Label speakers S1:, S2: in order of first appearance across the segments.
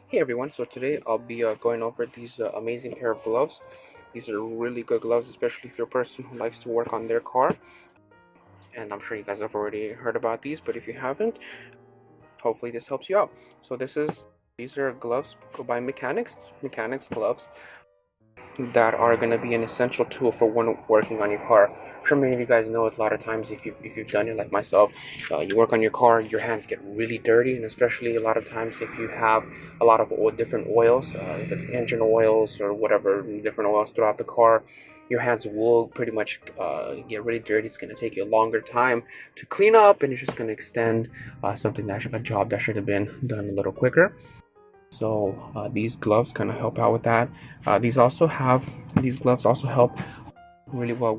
S1: Hey everyone, so today I'll be going over these amazing pair of gloves. These are really good gloves, especially if you're a person who likes to work on their car. And I'm sure you guys have already heard about these, but if you haven't, hopefully this helps you out. So these are gloves by Mechanix gloves that are going to be an essential tool for when working on your car. I'm sure many of you guys know a lot of times if you've done it like myself, you work on your car, your hands get really dirty, and especially a lot of times if you have a lot of different oils, if it's engine oils or whatever, different oils throughout the car, your hands will pretty much get really dirty. It's going to take you a longer time to clean up, and it's just going to extend a job that should have been done a little quicker. So these gloves kind of help out with that. These gloves also help really well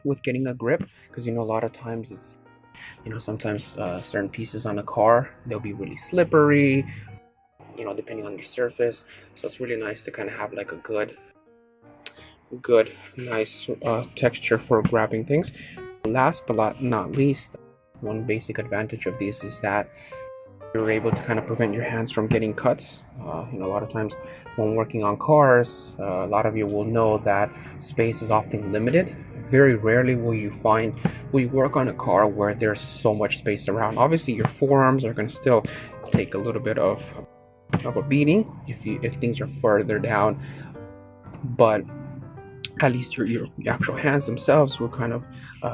S1: with getting a grip, because a lot of times it's sometimes certain pieces on a car, they'll be really slippery, depending on your surface. So it's really nice to kind of have like a good nice texture for grabbing things. Last but not least, one basic advantage of these is that you're able to kind of prevent your hands from getting cuts. A lot of times when working on cars, a lot of you will know that space is often limited. Very rarely will you work on a car where there's so much space around. Obviously your forearms are going to still take a little bit of a beating if things are further down, but at least your actual hands themselves will kind of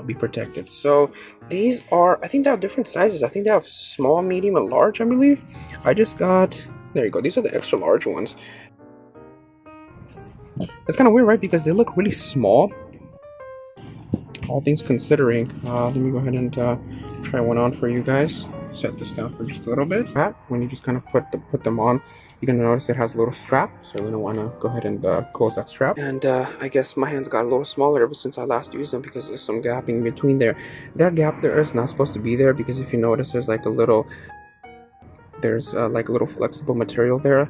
S1: be protected. So these are, I think they have different sizes. I think they have small, medium, and large, I believe. I just got, there you go, these are the extra large ones. It's kind of weird, right? Because they look really small, all things considering. Let me go ahead and try one on for you guys. Set this down for just a little bit. When you just kind of put them on, you're gonna notice it has a little strap, so you're gonna want to go ahead and close that strap. And I guess my hands got a little smaller ever since I last used them, because there's some gapping in between there. That gap there is not supposed to be there, because if you notice, there's like a little flexible material there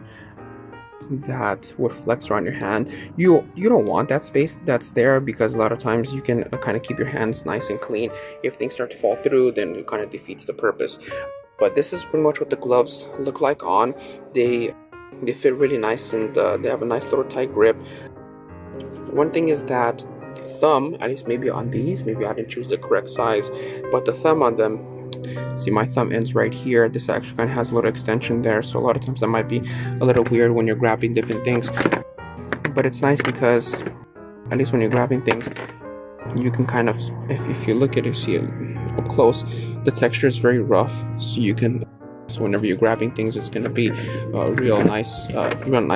S1: that would flex around your hand. You don't want that space that's there, because a lot of times you can kind of keep your hands nice and clean. If things start to fall through, then it kind of defeats the purpose. But this is pretty much what the gloves look like on. They fit really nice, and they have a nice little tight grip. One thing is that the thumb, at least maybe on these, maybe I didn't choose the correct size, but the thumb on them, see, my thumb ends right here. This actually kind of has a little extension there, so a lot of times that might be a little weird when you're grabbing different things. But it's nice because at least when you're grabbing things, you can kind of, if you look at it, see it up close, the texture is very rough, so whenever you're grabbing things, it's going to be a real nice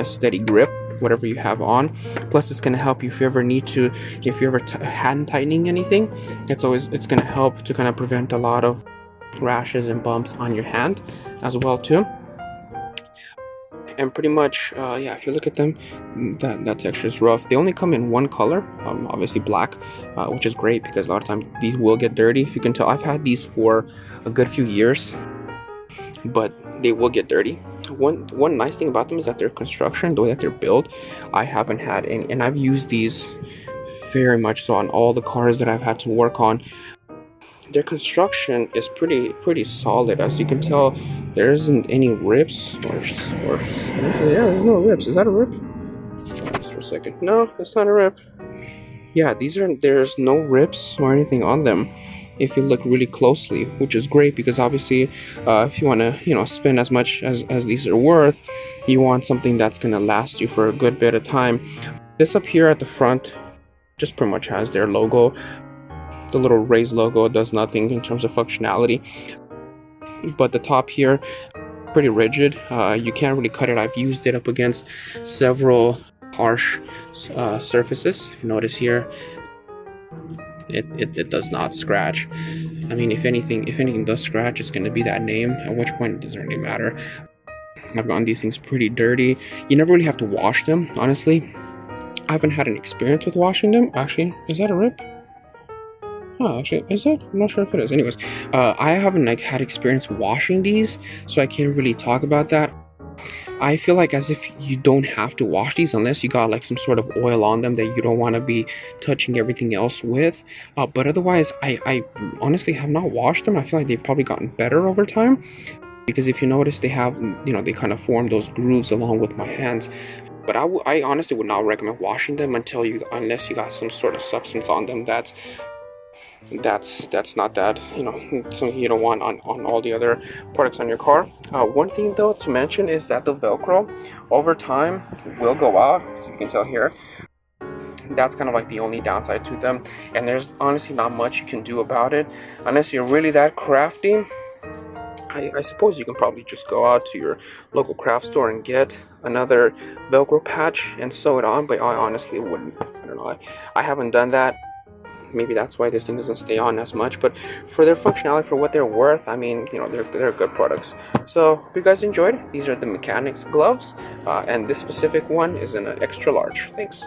S1: steady grip, whatever you have on. Plus it's going to help you if you ever hand tightening anything. It's going to help to kind of prevent a lot of rashes and bumps on your hand as well too. And pretty much yeah, if you look at them, that texture is rough. They only come in one color, obviously black, which is great, because a lot of times these will get dirty. If you can tell, I've had these for a good few years, but they will get dirty. One nice thing about them is that their construction, the way that they're built, I haven't had any, and I've used these very much so on all the cars that I've had to work on. Their construction is pretty solid. As you can tell, there isn't any rips or yeah, there's no rips. Is that a rip? Just for a second. No, that's not a rip. Yeah, there's no rips or anything on them if you look really closely, which is great, because obviously if you want to spend as much as these are worth, you want something that's going to last you for a good bit of time. This up here at the front just pretty much has their logo. The little raised logo does nothing in terms of functionality, but the top here, pretty rigid. You can't really cut it. I've used it up against several harsh surfaces. If you notice here, it does not scratch. I mean, if anything does scratch, it's going to be that name, at which point it doesn't really matter. I've gotten these things pretty dirty. You never really have to wash them, honestly. I haven't had an experience with washing them. Actually, is that a rip? Oh, actually, is it? I'm not sure if it is. Anyways, I haven't had experience washing these, so I can't really talk about that. I feel like as if you don't have to wash these unless you got like some sort of oil on them that you don't want to be touching everything else with. But otherwise, I honestly have not washed them. I feel like they've probably gotten better over time. because if you notice, they have, you know, they kind of form those grooves along with my hands. But I honestly would not recommend washing them unless you got some sort of substance on them that's not that, you know, something you don't want on all the other products on your car. One thing though to mention is that the Velcro over time will go out, as you can tell here. That's kind of like the only downside to them, and there's honestly not much you can do about it unless you're really that crafty. I suppose you can probably just go out to your local craft store and get another Velcro patch and sew it on, but I honestly wouldn't. I don't know, I haven't done that. Maybe that's why this thing doesn't stay on as much, but for their functionality, for what they're worth, I mean, you know, they're good products. So if you guys enjoyed, these are the Mechanix gloves, and this specific one is in an extra large. Thanks.